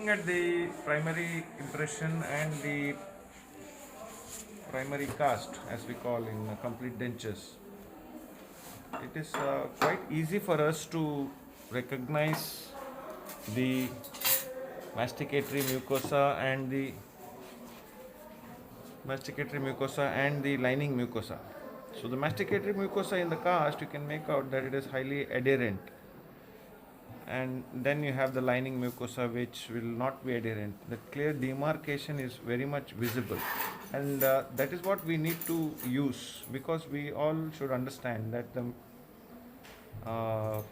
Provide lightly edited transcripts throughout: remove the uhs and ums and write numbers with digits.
Looking at the primary impression and the primary cast, as we call in complete dentures, it is quite easy for us to recognize the masticatory mucosa and the lining mucosa. So the masticatory mucosa in the cast, you can make out that it is highly adherent, and then you have the lining mucosa which will not be adherent. The clear demarcation is very much visible, and that is what we need to use, because we all should understand that the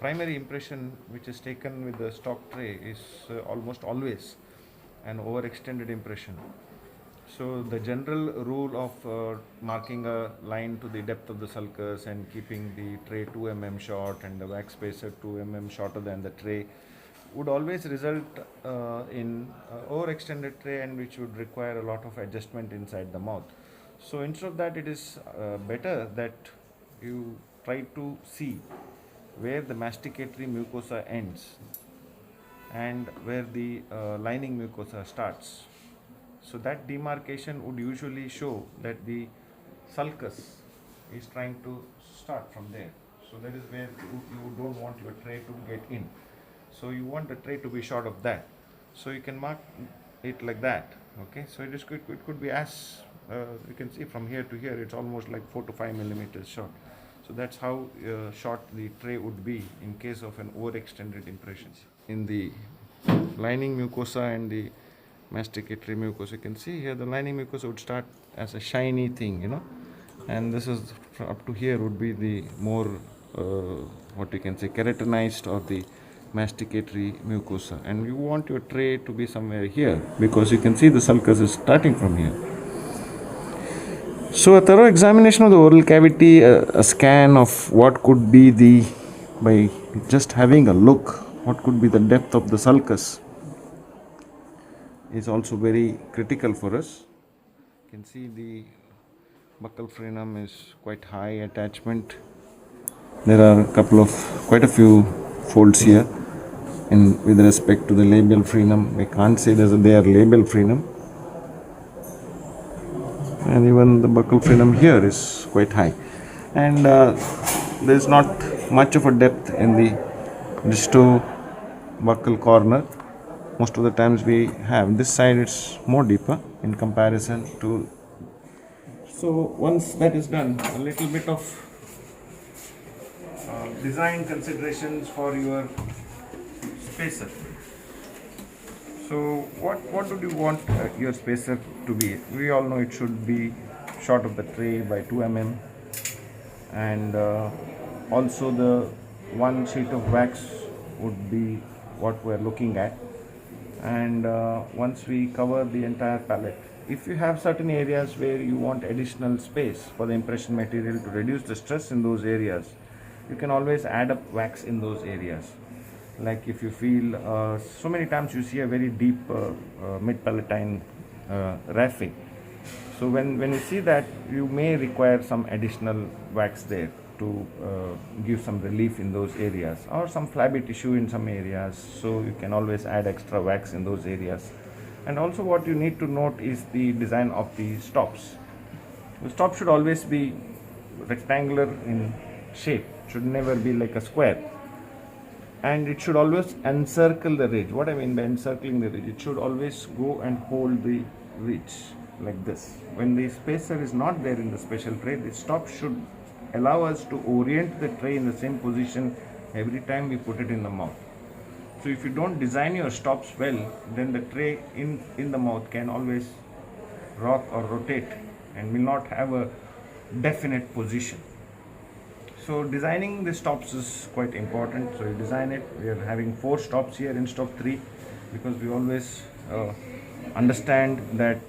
primary impression which is taken with the stock tray is almost always an overextended impression. So the general rule of marking a line to the depth of the sulcus and keeping the tray 2 mm short and the wax spacer 2 mm shorter than the tray would always result in overextended tray, and which would require a lot of adjustment inside the mouth. So instead of that, it is better that you try to see where the masticatory mucosa ends and where the lining mucosa starts. So that demarcation would usually show that the sulcus is trying to start from there. So that is where you don't want your tray to get in. So you want the tray to be short of that. So you can mark it like that. Okay. So it could be as you can see from here to here. It's almost like 4 to 5 millimeters short. So that's how short the tray would be in case of an overextended impression. In the lining mucosa and the masticatory mucosa, you can see here the lining mucosa would start as a shiny thing, and this is up to here would be the more what you can say keratinized or the masticatory mucosa, and you want your tray to be somewhere here because you can see the sulcus is starting from here. So a thorough examination of the oral cavity, a scan of what could be by just having a look, what could be the depth of the sulcus is also very critical for us. You can see the buccal frenum is quite high attachment. There are quite a few folds here. And with respect to the labial frenum, we can't say they are labial frenum. And even the buccal frenum here is quite high. And there is not much of a depth in the disto-buccal corner. Most of the times we have this side, it's more deeper in comparison to. So once that is done, a little bit of design considerations for your spacer. So what do you want your spacer to be? We all know it should be short of the tray by 2 mm, and also the one sheet of wax would be what we're looking at. And once we cover the entire palette, if you have certain areas where you want additional space for the impression material to reduce the stress in those areas, you can always add up wax in those areas. Like if you feel so many times you see a very deep mid-palatine raffing. So when you see that, you may require some additional wax there to give some relief in those areas, or some flabby tissue in some areas, so you can always add extra wax in those areas. And also what you need to note is the design of the stops. The stop should always be rectangular in shape, should never be like a square, and it should always encircle the ridge. What I mean by encircling the ridge, it should always go and hold the ridge like this. When the spacer is not there in the special tray, the stop should allow us to orient the tray in the same position every time we put it in the mouth. So if you don't design your stops well, then the tray in the mouth can always rock or rotate and will not have a definite position. So designing the stops is quite important. So you design it. We are having 4 stops here instead of 3, because we always understand that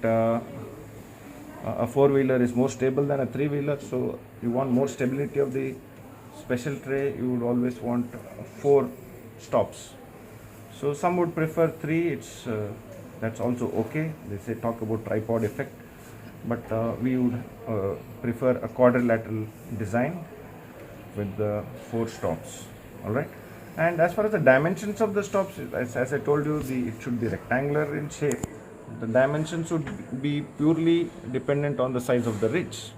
a 4-wheeler is more stable than a 3-wheeler. So you want more stability of the special tray, you would always want 4 stops. So some would prefer 3. That's also okay. They say talk about tripod effect, but we would prefer a quadrilateral design with the 4 stops. All right. And as far as the dimensions of the stops, as I told you, it should be rectangular in shape. The dimensions would be purely dependent on the size of the ridge.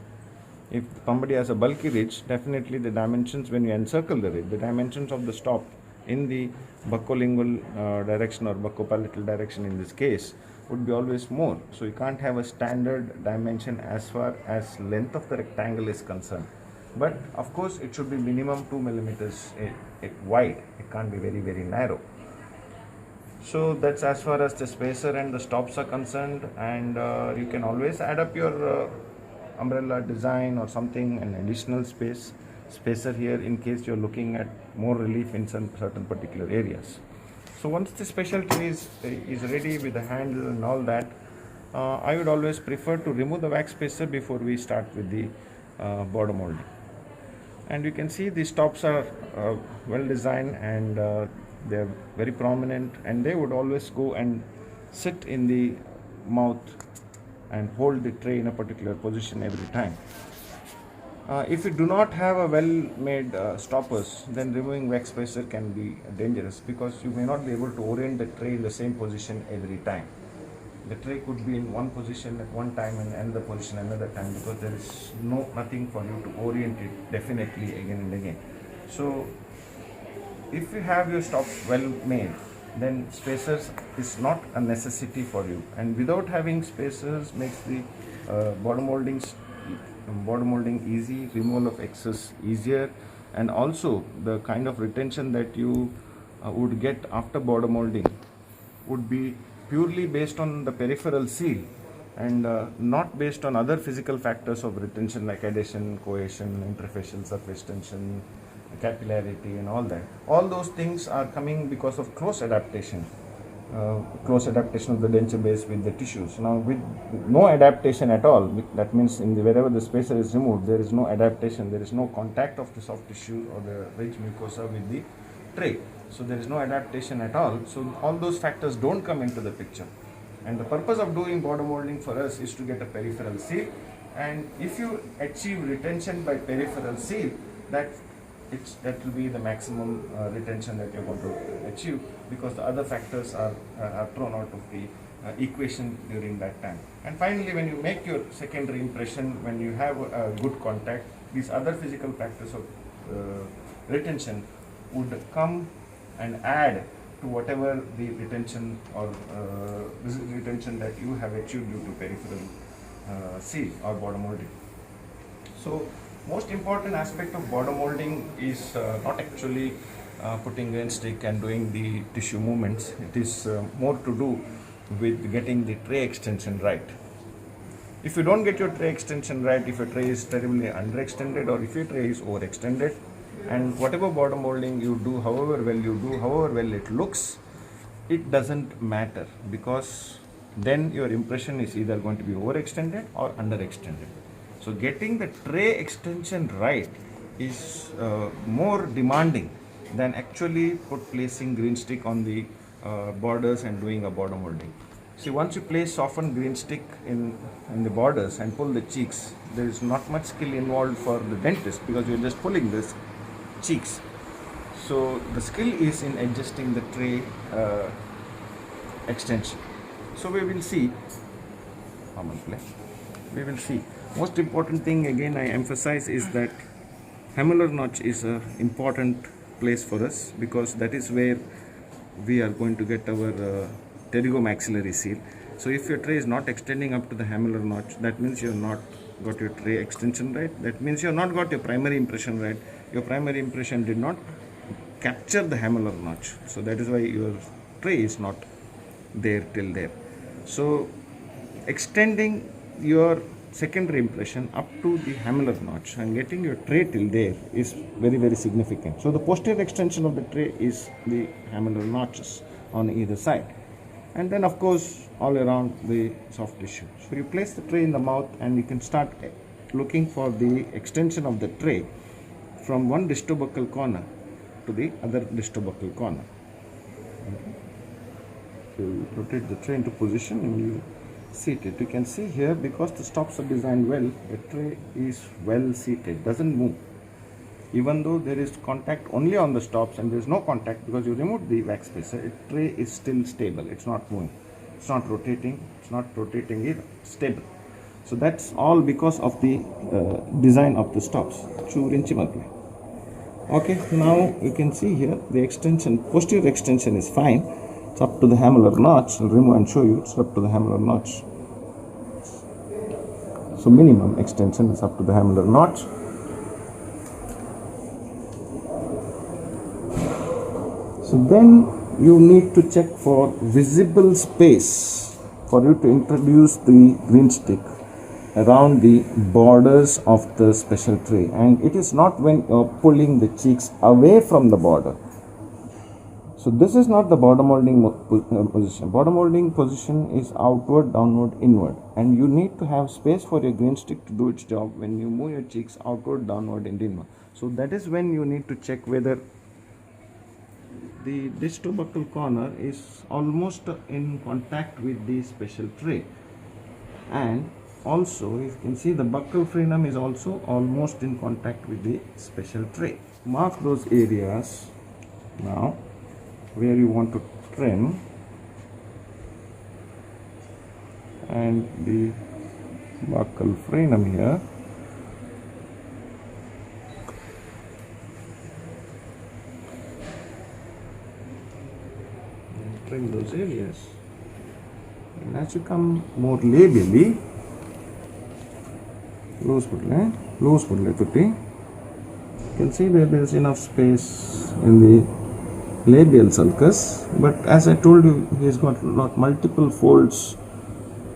If somebody has a bulky ridge, definitely the dimensions, when you encircle the ridge, the dimensions of the stop in the buccolingual direction or buccopalatal direction in this case would be always more. So you can't have a standard dimension as far as length of the rectangle is concerned. But of course it should be minimum 2 millimeters wide. It can't be very, very narrow. So that's as far as the spacer and the stops are concerned, and you can always add up your umbrella design or something, an additional spacer here in case you're looking at more relief in some certain particular areas. So once the special tree is ready with the handle and all that, I would always prefer to remove the wax spacer before we start with the border molding. And you can see the stops are well designed, and they are very prominent, and they would always go and sit in the mouth and hold the tray in a particular position every time. If you do not have a well-made stoppers, then removing wax spacer can be dangerous, because you may not be able to orient the tray in the same position every time. The tray could be in one position at one time and another position another time, because there is nothing for you to orient it definitely again and again. So if you have your stops well made, then spacers is not a necessity for you, and without having spacers makes the border molding easy, removal of excess easier, and also the kind of retention that you would get after border molding would be purely based on the peripheral seal, and not based on other physical factors of retention like adhesion, cohesion, interfacial surface tension, capillarity, and all that. All those things are coming because of close adaptation of the denture base with the tissues. Now, with no adaptation at all, that means wherever the spacer is removed, there is no adaptation, there is no contact of the soft tissue or the ridge mucosa with the tray. So there is no adaptation at all. So all those factors don't come into the picture. And the purpose of doing border molding for us is to get a peripheral seal. And if you achieve retention by peripheral seal, that will be the maximum retention that you're going to achieve, because the other factors are thrown out of the equation during that time. And finally, when you make your secondary impression, when you have good contact, these other physical factors of retention would come and add to whatever the retention or retention that you have achieved due to peripheral seal or border molding. So most important aspect of border molding is not actually putting grain stick and doing the tissue movements. It is more to do with getting the tray extension right. If you don't get your tray extension right, if your tray is terribly underextended or if your tray is overextended, and whatever border molding you do, however well it looks, it doesn't matter, because then your impression is either going to be overextended or underextended. So getting the tray extension right is more demanding than actually placing green stick on the borders and doing a border molding. See, once you place softened green stick in the borders and pull the cheeks, there is not much skill involved for the dentist, because you're just pulling this cheeks. So the skill is in adjusting the tray extension. So we will see. Most important thing, again I emphasize, is that hamular notch is an important place for us, because that is where we are going to get our pterygomaxillary seal. So if your tray is not extending up to the hamular notch, that means you have not got your tray extension right. That means you have not got your primary impression right. Your primary impression did not capture the hamular notch. So that is why your tray is not there till there. So extending your secondary impression up to the hamular notch and getting your tray till there is very, very significant. So the posterior extension of the tray is the hamular notches on either side, and then of course all around the soft tissue. So you place the tray in the mouth and you can start looking for the extension of the tray from one distobuccal corner to the other distobuccal corner. So you rotate the tray into position and you seat it. You can see here, because the stops are designed well, the tray is well seated, doesn't move. Even though there is contact only on the stops and there is no contact because you removed the wax spacer, the tray is still stable. It's not moving, it's not rotating, either. It's stable. So that's all because of the design of the stops. Okay, now you can see here the extension, posterior extension is fine. It's up to the hamular notch. I'll remove and show you. It's up to the hamular notch. So minimum extension is up to the hamular notch. So then you need to check for visible space for you to introduce the green stick around the borders of the special tray, and it is not when you're pulling the cheeks away from the border. So this is not the border molding position. Border molding position is outward, downward, inward, and you need to have space for your green stick to do its job when you move your cheeks outward, downward, and inward. So that is when you need to check whether the distobuccal corner is almost in contact with the special tray, and also you can see the buccal frenum is also almost in contact with the special tray. Mark those areas now where you want to trim, and the buccal frenum here. Trim those areas, and as you come more labially, loose put you can see that there is enough space in the labial sulcus, but as I told you, he has got multiple folds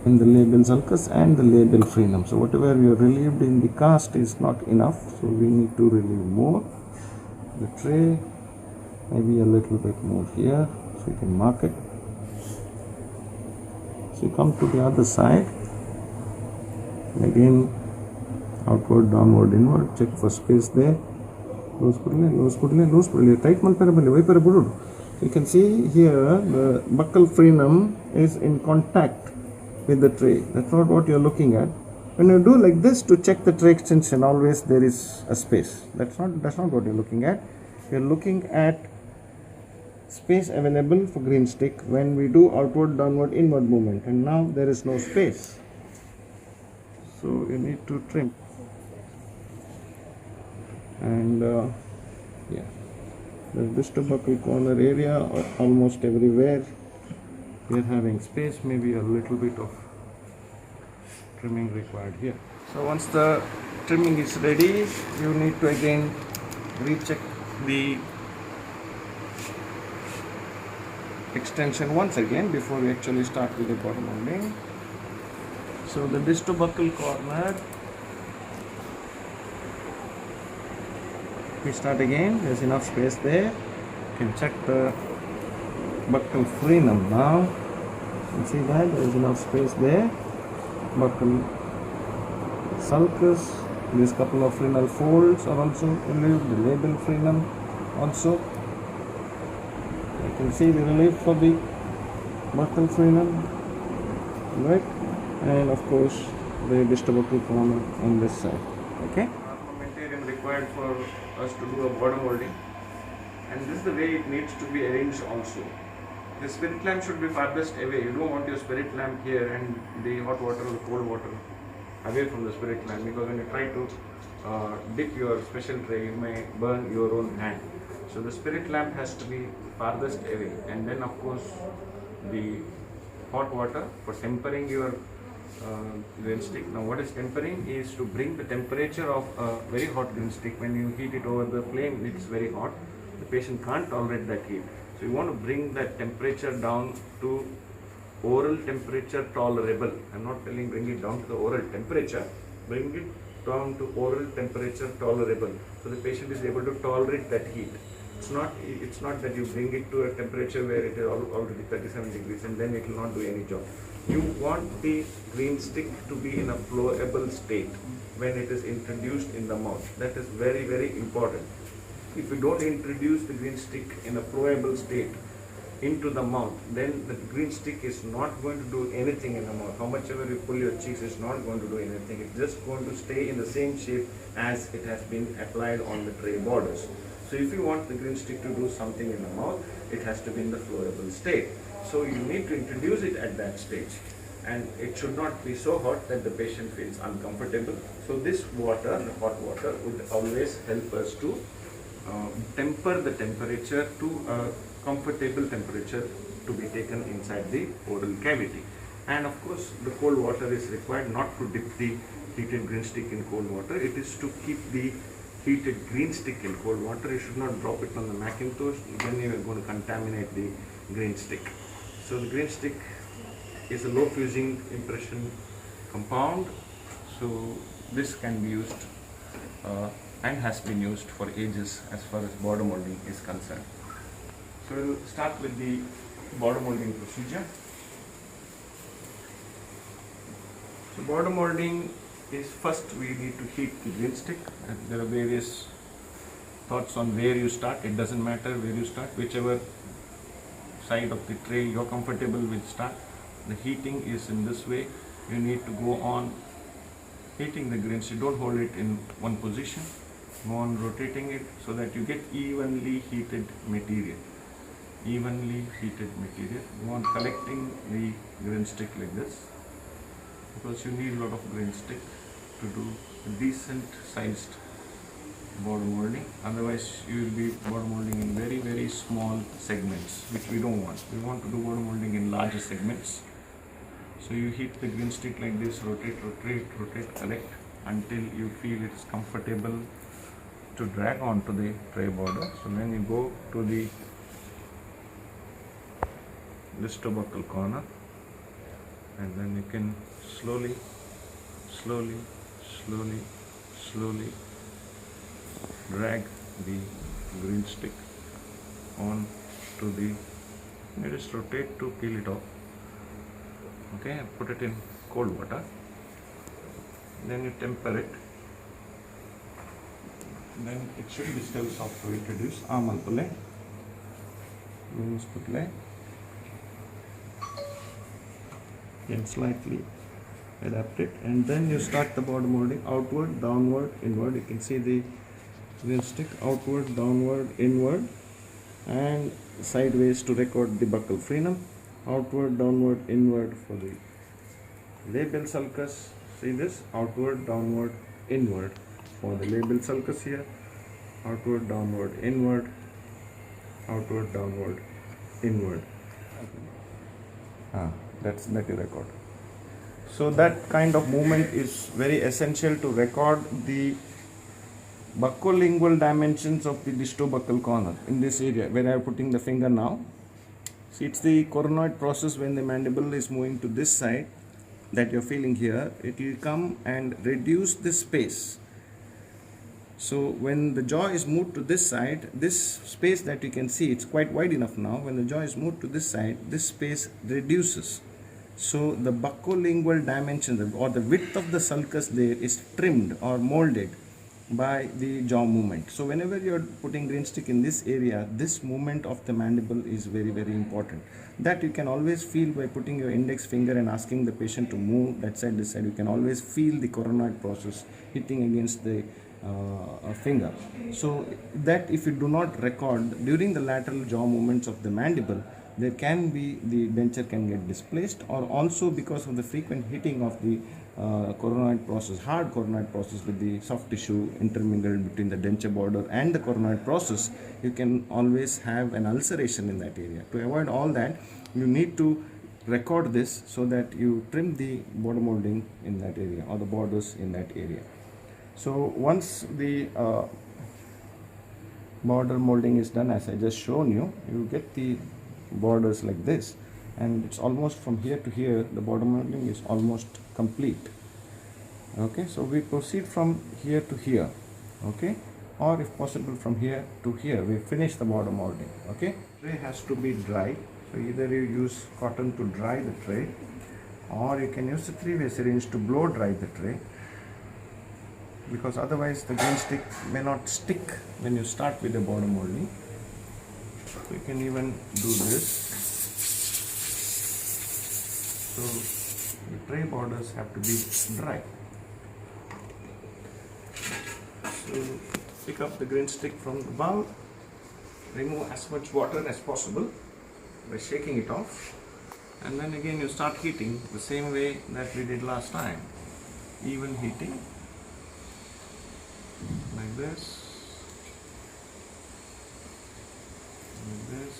in the labial sulcus and the labial frenum. So whatever you relieved in the cast is not enough, so we need to relieve more. The tray, maybe a little bit more here, so you can mark it. So you come to the other side, again outward, downward, inward, check for space there. Loose pudle, tight malpera. You can see here the buccal frenum is in contact with the tray. That's not what you're looking at. When you do like this to check the tray extension, always there is a space. That's not what you're looking at. You're looking at space available for green stick when we do outward, downward, inward movement, and now there is no space. So you need to trim. And yeah, the distobuccal corner area almost everywhere we are having space, maybe a little bit of trimming required here. So once the trimming is ready, you need to again recheck the extension once again before we actually start with the bottom molding. So the distobuccal corner, we start again. There's enough space there. You can check the buccal frenum now. You can see that there's enough space there. Buccal sulcus, these couple of frenal folds are also relieved. The labial frenum also. You can see the relief for the buccal frenum, right? And of course the distobuccal corner on this side. Okay. Armamentarium required for us to do a border molding, and this is the way it needs to be arranged also. The spirit lamp should be farthest away. You don't want your spirit lamp here and the hot water or the cold water away from the spirit lamp, because when you try to dip your special tray, you may burn your own hand. So the spirit lamp has to be farthest away, and then of course the hot water for tempering your green stick. Now what is tempering is to bring the temperature of a very hot green stick. When you heat it over the flame, it's very hot. The patient can't tolerate that heat. So you want to bring that temperature down to oral temperature tolerable. I'm not telling bring it down to the oral temperature, bring it down to oral temperature tolerable. So the patient is able to tolerate that heat. It's not that you bring it to a temperature where it is already 37 degrees and then it will not do any job. You want the green stick to be in a flowable state when it is introduced in the mouth. That is very, very important. If you don't introduce the green stick in a flowable state, into the mouth, then the green stick is not going to do anything in the mouth. How much ever you pull your cheeks, it's not going to do anything. It's just going to stay in the same shape as it has been applied on the tray borders. So if you want the green stick to do something in the mouth, it has to be in the flowable state. So you need to introduce it at that stage, and it should not be so hot that the patient feels uncomfortable. So this water, the hot water, would always help us to temper the temperature to a comfortable temperature to be taken inside the oral cavity. And of course the cold water is required, not to dip the heated green stick in cold water. It is to keep the heated green stick in cold water. You should not drop it on the Macintosh, then you are going to contaminate the green stick. So the green stick is a low fusing impression compound, so this can be used and has been used for ages as far as border molding is concerned. So we will start with the border molding procedure. So border molding is, first we need to heat the green stick, and there are various thoughts on where you start. It doesn't matter where you start, whichever side of the tray you're comfortable with start. The heating is in this way. You need to go on heating the green stick. Don't hold it in one position. Go on rotating it so that you get evenly heated material. Evenly heated material. Go on collecting the green stick like this, because you need a lot of green stick to do a decent sized border molding. Otherwise you will be border molding in very, very small segments, which we don't want. We want to do border molding in larger segments. So you heat the green stick like this, rotate, rotate, rotate, collect until you feel it's comfortable to drag onto the tray border. So then you go to the listobuccal corner, and then you can slowly, slowly, slowly, slowly drag the green stick on to the, you just rotate to peel it off. Okay, put it in cold water, then you temper it, then it should be still soft to introduce Amalpule, Venusputle, then slightly adapt it, and then you start the border molding outward, downward, inward. You can see the green stick outward, downward, inward, and sideways to record the buccal frenum. Outward, downward, inward for the labial sulcus. See this? Outward, downward, inward for the labial sulcus here. Outward, downward, inward. Outward, downward, inward. That's that you record. So that kind of movement is very essential to record the buccolingual dimensions of the distobuccal corner in this area where I am putting the finger now. See, it's the coronoid process. When the mandible is moving to this side that you're feeling here, it will come and reduce this space. So when the jaw is moved to this side, this space that you can see, it's quite wide enough now. When the jaw is moved to this side, this space reduces. So the buccolingual dimensions or the width of the sulcus there is trimmed or molded by the jaw movement. So whenever you're putting green stick in this area, this movement of the mandible is very, very important. That you can always feel by putting your index finger and asking the patient to move that side, this side. You can always feel the coronoid process hitting against the finger. So that if you do not record during the lateral jaw movements of the mandible, there can be, the denture can get displaced, or also because of the frequent hitting of the coronoid process, hard coronoid process with the soft tissue intermingled between the denture border and the coronoid process, you can always have an ulceration in that area. To avoid all that, you need to record this so that you trim the border molding in that area or the borders in that area. So once the border molding is done, as I just shown you, you get the borders like this, and it's almost from here to here, the border molding is almost complete. Okay, so we proceed from here to here, okay, or if possible from here to here, we finish the border molding. Okay, tray has to be dry, so either you use cotton to dry the tray, or you can use the 3-way syringe to blow dry the tray, because otherwise the green stick may not stick when you start with the border molding. We can even do this. So the tray borders have to be dry. So pick up the green stick from the bowl, remove as much water as possible by shaking it off, and then again you start heating the same way that we did last time. Even heating like this, like this.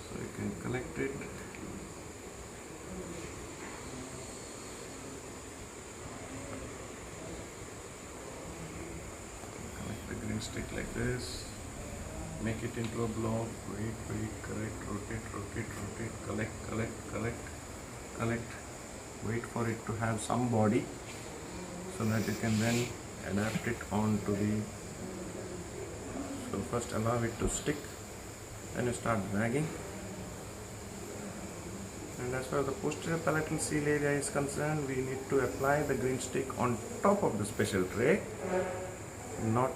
So you can collect it. Collect the green stick like this. Make it into a block. Wait, correct, rotate, collect. Wait for it to have some body so that you can then adapt it onto the. So first allow it to stick, then you start dragging. And as far as the posterior palatal seal area is concerned, we need to apply the green stick on top of the special tray, not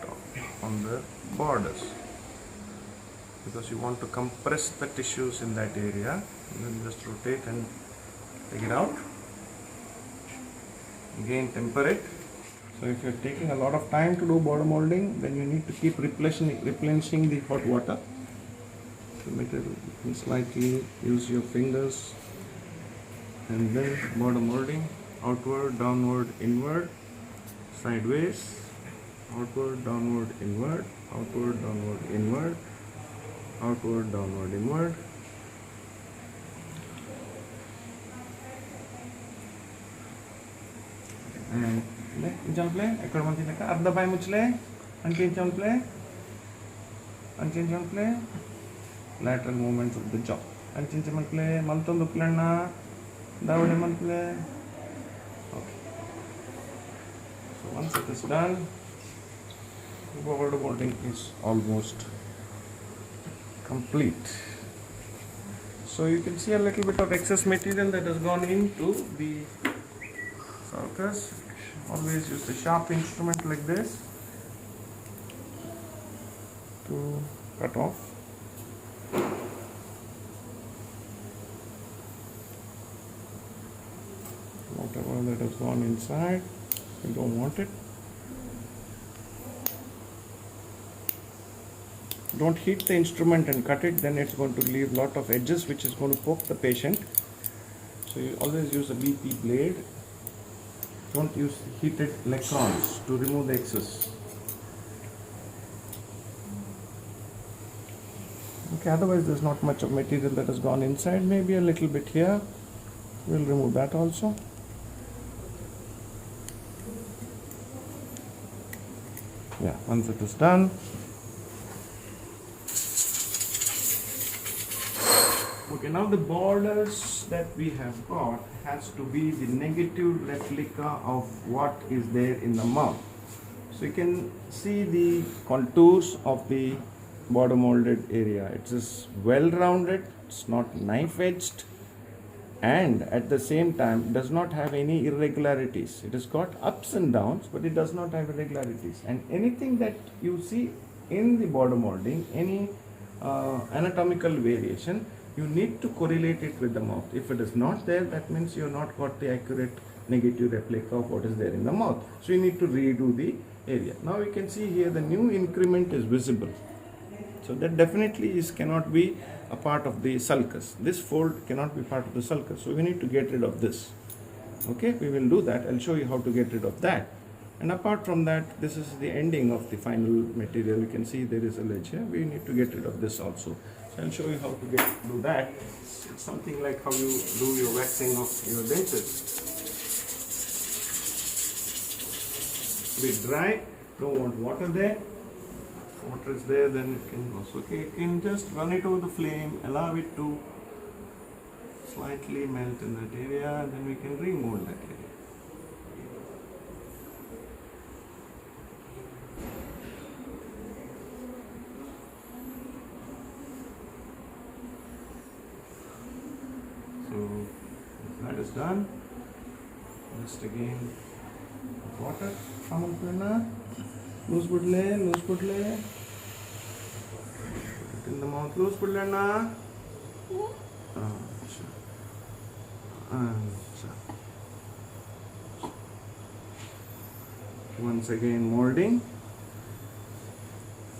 on the borders, because you want to compress the tissues in that area. And then just rotate and take it out. Again, temper it. So if you're taking a lot of time to do border molding, then you need to keep replenishing the hot water. So material, you can slightly use your fingers, and then border molding, outward, downward, inward, sideways, outward, downward, inward, outward, downward, inward, outward, downward, inward. And jump play, ekkada manchi leka arda bai muchle, unchain jump play, lateral movements of the jaw, unchain jump play, malton duplanna, davade man play. Okay. So once it is done, the border molding is almost complete. So you can see a little bit of excess material that has gone into the sulcus. Always use the sharp instrument like this to cut off. Whatever that has gone inside, you don't want it. Don't hit the instrument and cut it, then it's going to leave lot of edges which is going to poke the patient. So you always use a BP blade. Don't use heated electrons to remove the excess. Okay, otherwise there's not much of material that has gone inside, maybe a little bit here. We'll remove that also. Yeah, once it is done. Okay, now the borders that we have got has to be the negative replica of what is there in the mouth. So you can see the contours of the border molded area. It is well rounded, it's not knife edged, and at the same time does not have any irregularities. It has got ups and downs, but it does not have irregularities. And anything that you see in the border molding, any anatomical variation, you need to correlate it with the mouth. If it is not there, that means you have not got the accurate negative replica of what is there in the mouth. So you need to redo the area. Now you can see here the new increment is visible. So that definitely cannot be a part of the sulcus. This fold cannot be part of the sulcus. So we need to get rid of this. Okay, we will do that. I'll show you how to get rid of that. And apart from that, this is the ending of the final material. You can see there is a ledge here. We need to get rid of this also. So I'll show you how to do that. It's something like how you do your waxing of your dentures. Be dry, don't want water there. Water is there, then it can also, okay, you can just run it over the flame, allow it to slightly melt in that area, and then we can remold that area. So that is done. The Next again, water. Loose pudle. Put it in the mouth. Loose pudle. Once again, molding.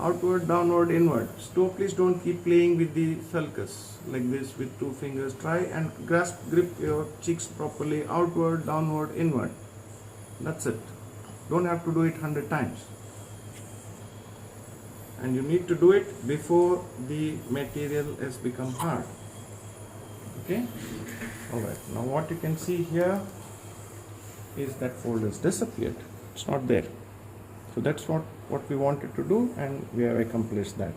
Outward, downward, inward. So please don't keep playing with the sulcus like this with two fingers. Try and grip your cheeks properly. Outward, downward, inward. That's it. Don't have to do it 100 times. And you need to do it before the material has become hard. Okay? Alright. Now what you can see here is that fold has disappeared. It's not there. So that's what we wanted to do, and we have accomplished that.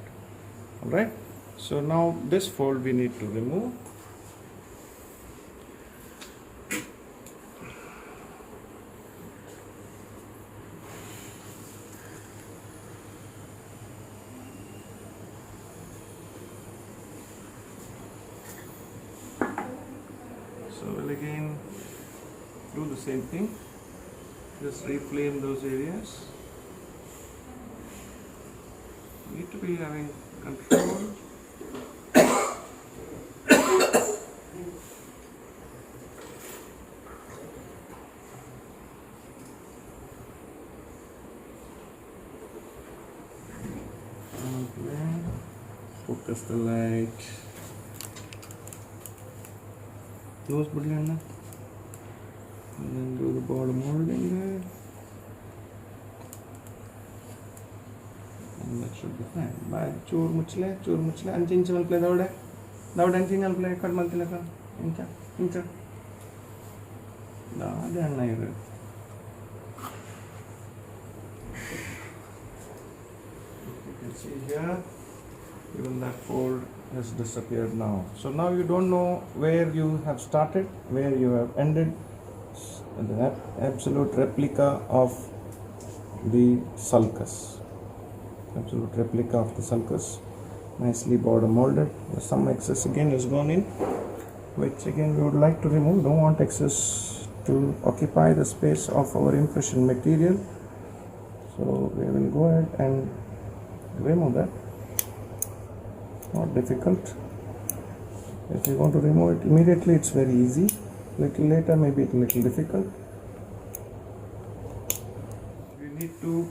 Alright, so now this fold we need to remove. So we'll again do the same thing, just reflame those areas. Need to be having control. Focus the light. Close button, and then do the bottom molding there. That should be fine. Bye. Chur muchle. Anchin chal play daude. Daude anchin chal play. Kat manti laka. Incha. Daude anna iru. You can see here, even that fold has disappeared now. So now you don't know where you have started, where you have ended. The absolute replica of the sulcus. Absolute replica of the sulcus, nicely border molded. Some excess again has gone in, which again we would like to remove. Don't want excess to occupy the space of our impression material, so we will go ahead and remove that. Not difficult. If you want to remove it immediately, it's very easy. Little later, maybe it's a little difficult. You need to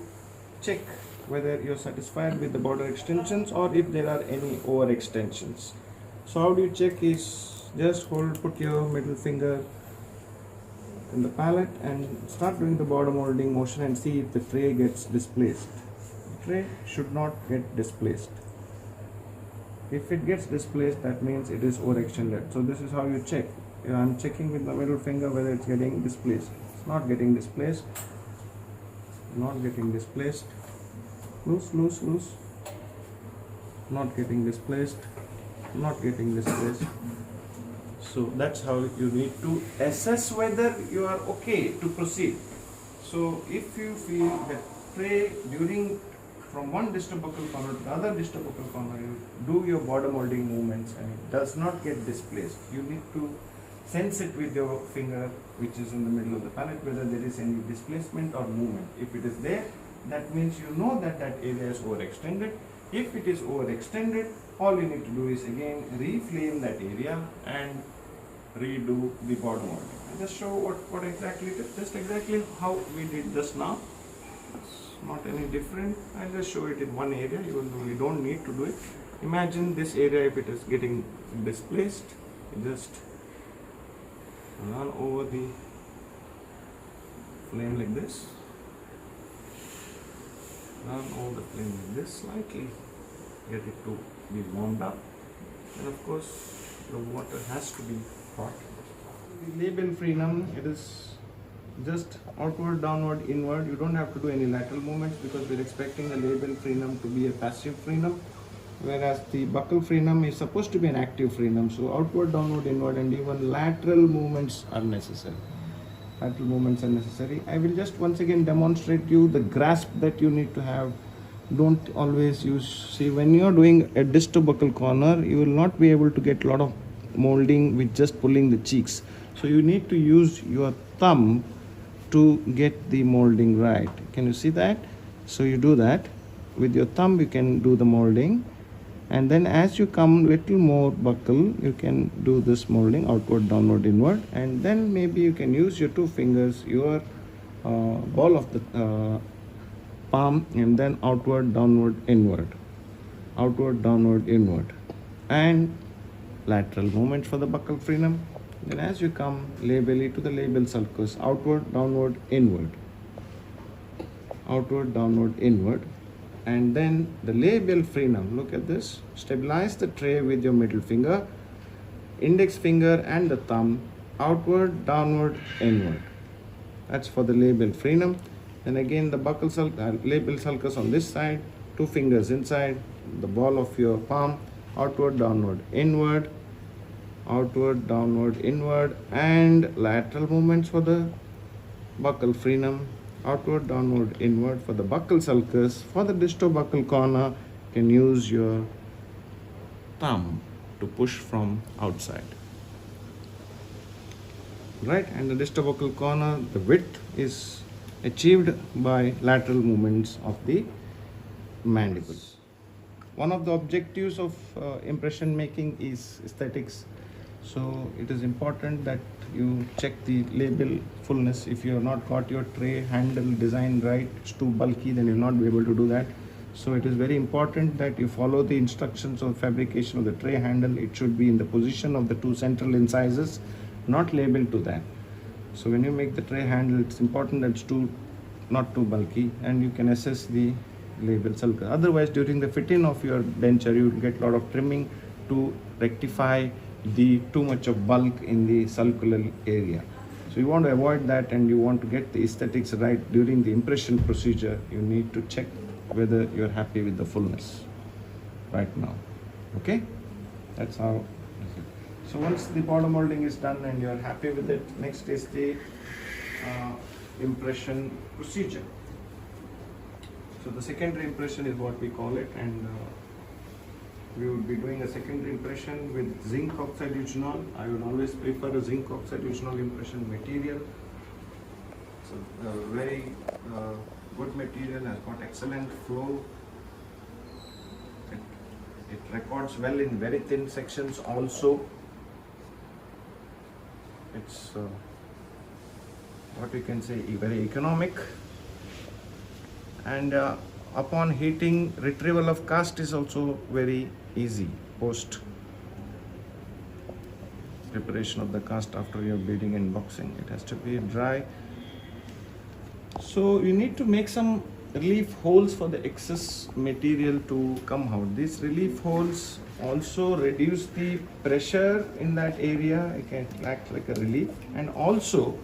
check whether you're satisfied with the border extensions or if there are any over extensions. So how do you check is just put your middle finger in the palette and start doing the border molding motion and see if the tray gets displaced. The tray should not get displaced. If it gets displaced, that means it is overextended. So this is how you check. I'm checking with the middle finger whether it's getting displaced. It's not getting displaced. Not getting displaced. Loose. Not getting displaced. Not getting displaced. So that's how you need to assess whether you are okay to proceed. So if you feel that tray during from one distal buccal corner to the other distal buccal corner, you do your border molding movements and it does not get displaced, you need to sense it with your finger which is in the middle of the palette whether there is any displacement or movement. If it is there, that means you know that that area is overextended. If it is overextended, all you need to do is again reflame that area and redo the border molding. I'll just show what exactly it is, just exactly how we did just now. It's not any different. I'll just show it in one area, even though you don't need to do it. Imagine this area, if it is getting displaced, you just run over the flame like this. Run over the flame like this slightly, get it to be warmed up, and of course the water has to be hot. The label frenum, it is just outward, downward, inward. You don't have to do any lateral movements because we're expecting the label frenum to be a passive frenum, whereas the buccal frenum is supposed to be an active frenum. So outward, downward, inward, and even lateral movements are necessary. Lateral movements are necessary. I will just once again demonstrate you the grasp that you need to have. Don't always use, see, when you are doing a distal buccal corner, you will not be able to get a lot of molding with just pulling the cheeks. So you need to use your thumb to get the molding right. Can you see that? So you do that with your thumb, you can do the molding, and then as you come little more buckle, you can do this molding outward, downward, inward, and then maybe you can use your two fingers, your ball of the palm, and then outward, downward, inward, outward, downward, inward, and lateral movement for the buccal frenum. Then as you come labially to the labial sulcus, outward, downward, inward, outward, downward, inward, and then the labial frenum. Look at this. Stabilize the tray with your middle finger, index finger and the thumb, outward, downward, inward. That's for the labial frenum. Then again the buccal labial sulcus on this side, two fingers inside the ball of your palm, outward, downward, inward, outward, downward, inward, and lateral movements for the buccal frenum, outward, downward, inward for the buccal sulcus. For the distobuccal corner, you can use your thumb to push from outside. Right, and the distobuccal corner, the width is achieved by lateral movements of the mandibles. One of the objectives of impression making is aesthetics. So it is important that you check the label fullness. If you have not got your tray handle designed right, it's too bulky, then you'll not be able to do that. So it is very important that you follow the instructions of fabrication of the tray handle. It should be in the position of the two central incisors, not labeled to that. So when you make the tray handle, it's important that it's not too bulky, and you can assess the label sulcus. Otherwise, during the fit-in of your denture, you will get a lot of trimming to rectify the too much of bulk in the sulcular area. So you want to avoid that, and you want to get the aesthetics right during the impression procedure. You need to check whether you're happy with the fullness right now. Okay, that's how. So once the powder molding is done and you're happy with it, next is the impression procedure. So the secondary impression is what we call it, and we would be doing a secondary impression with zinc oxide eugenol. I would always prefer a zinc oxide eugenol impression material. It's a very good material, has got excellent flow. It records well in very thin sections also. It's what we can say very economic, and upon heating, retrieval of cast is also very easy post preparation of the cast after your beading and boxing. It has to be dry. So you need to make some relief holes for the excess material to come out. These relief holes also reduce the pressure in that area. It can act like a relief, and also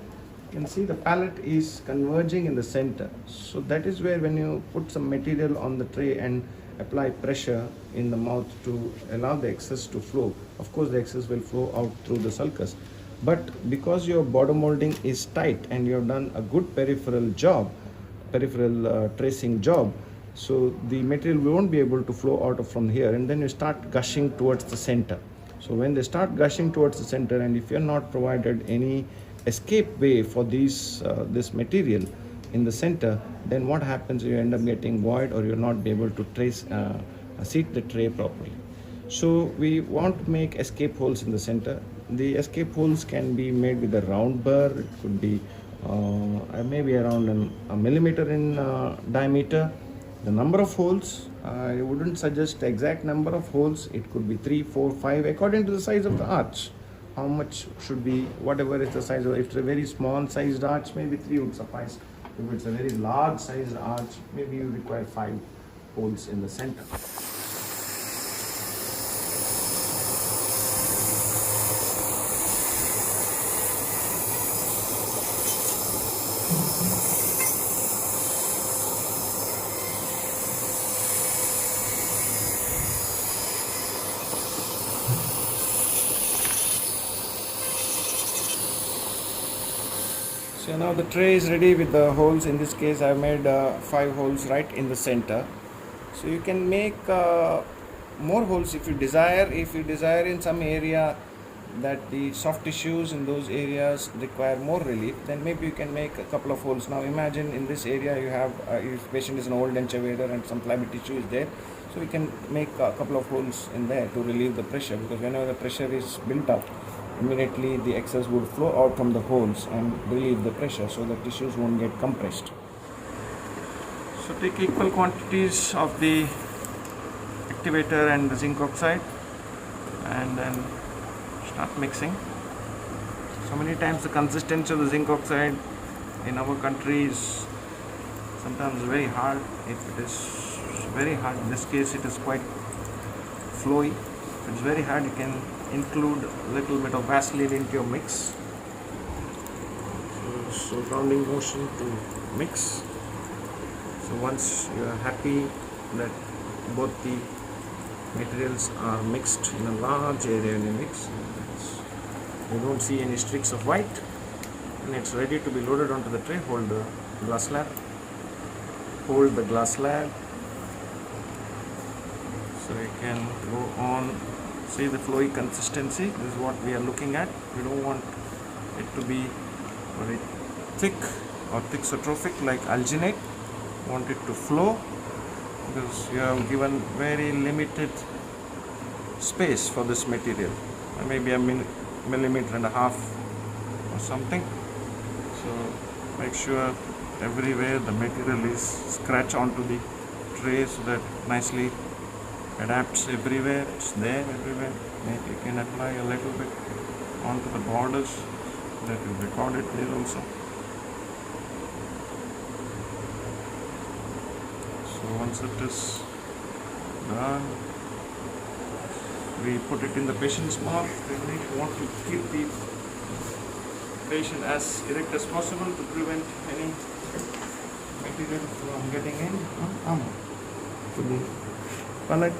you can see the palate is converging in the center. So that is where when you put some material on the tray and apply pressure in the mouth to allow the excess to flow, of course the excess will flow out through the sulcus. But because your border molding is tight and you have done a good peripheral tracing job, so the material won't be able to flow out of from here, and then you start gushing towards the center. So when they start gushing towards the center, and if you're not provided any escape way for this material in the center, then what happens, you end up getting void, or you're not be able to trace seat the tray properly. So we want to make escape holes in the center. The escape holes can be made with a round burr. It could be maybe around a millimeter in diameter. The number of holes, I wouldn't suggest the exact number of holes. It could be 3, 4, 5 according to the size of the arch. How much should be, whatever is the size of, if it's a very small sized arch, maybe 3 would suffice. If it's a very large sized arch, maybe you require 5 holes in the center. So now the tray is ready with the holes. In this case I have made 5 holes right in the center. So you can make more holes if you desire. If you desire in some area that the soft tissues in those areas require more relief, then maybe you can make a couple of holes. Now imagine in this area you have, if patient is an old denture wader and some flabby tissue is there, so we can make a couple of holes in there to relieve the pressure, because whenever the pressure is built up, immediately the excess would flow out from the holes and relieve the pressure, so the tissues won't get compressed. So take equal quantities of the activator and the zinc oxide and then start mixing. So many times the consistency of the zinc oxide in our country is sometimes very hard. If it is very hard, in this case it is quite flowy. If it's very hard, you can include a little bit of Vaseline into your mix. So rounding motion to mix. So once you are happy that both the materials are mixed in a large area in a mix, you don't see any streaks of white, and it's ready to be loaded onto the tray. Hold the glass slab. Hold the glass slab. So you can go on. See the flowy consistency. This is what we are looking at. We don't want it to be very thick or thixotrophic like alginate. We want it to flow, because you have given very limited space for this material, maybe a millimeter and a half or something. So make sure everywhere the material is scratched onto the tray so that nicely adapts everywhere. It's there everywhere. Maybe you can apply a little bit onto the borders. That will record it there also. So once it is done, we put it in the patient's mouth. We want to keep the patient as erect as possible to prevent any material from getting in to the palate.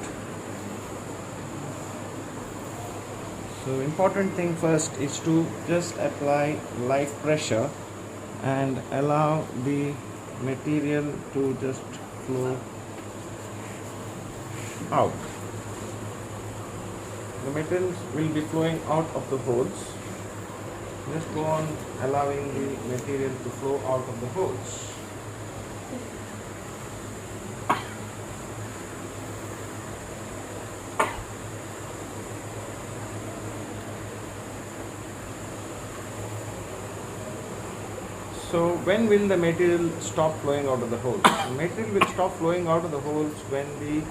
So important thing first is to just apply light pressure and allow the material to just flow out. The materials will be flowing out of the holes. Just go on allowing the material to flow out of the holes. So when will the material stop flowing out of the holes? The material will stop flowing out of the holes when the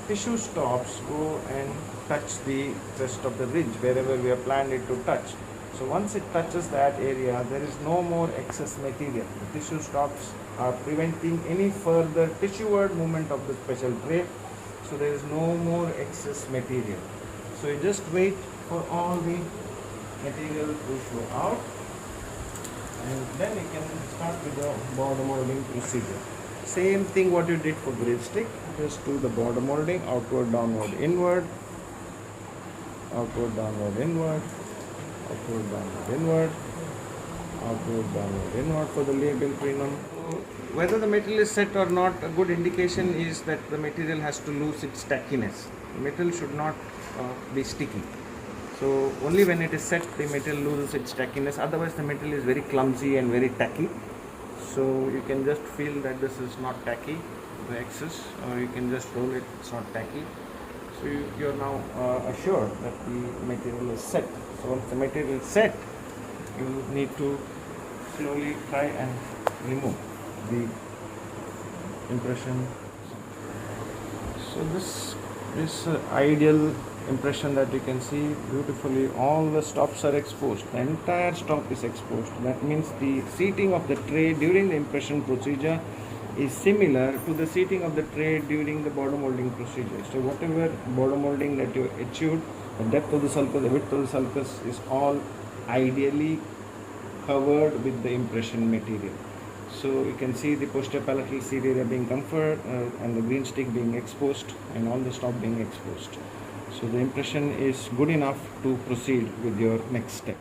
tissue stops, go and touch the rest of the ridge wherever we have planned it to touch. So once it touches that area, there is no more excess material. The tissue stops are preventing any further tissueward movement of the special tray. So there is no more excess material. So you just wait for all the material to flow out, and then you can start with the border molding procedure. Same thing what you did for grid stick. Just do the border molding, outward, downward, inward, outward, downward, inward, outward, downward, inward, outward, downward, inward for the label prenum. Whether the material is set or not, a good indication is that the material has to lose its tackiness. The material should not be sticky. So only when it is set, the material loses its tackiness. Otherwise the material is very clumsy and very tacky. So you can just feel that this is not tacky, the excess, or you can just roll it, it's not tacky. So you are now assured that the material is set. So once the material is set, you need to slowly try and remove the impression. So this is ideal impression that you can see beautifully. All the stops are exposed. The entire stop is exposed. That means the seating of the tray during the impression procedure is similar to the seating of the tray during the border molding procedure. So whatever border molding that you achieved, the depth of the sulcus, the width of the sulcus is all ideally covered with the impression material. So you can see the posterior palatal seat area being conferred and the green stick being exposed and all the stop being exposed. So the impression is good enough to proceed with your next step.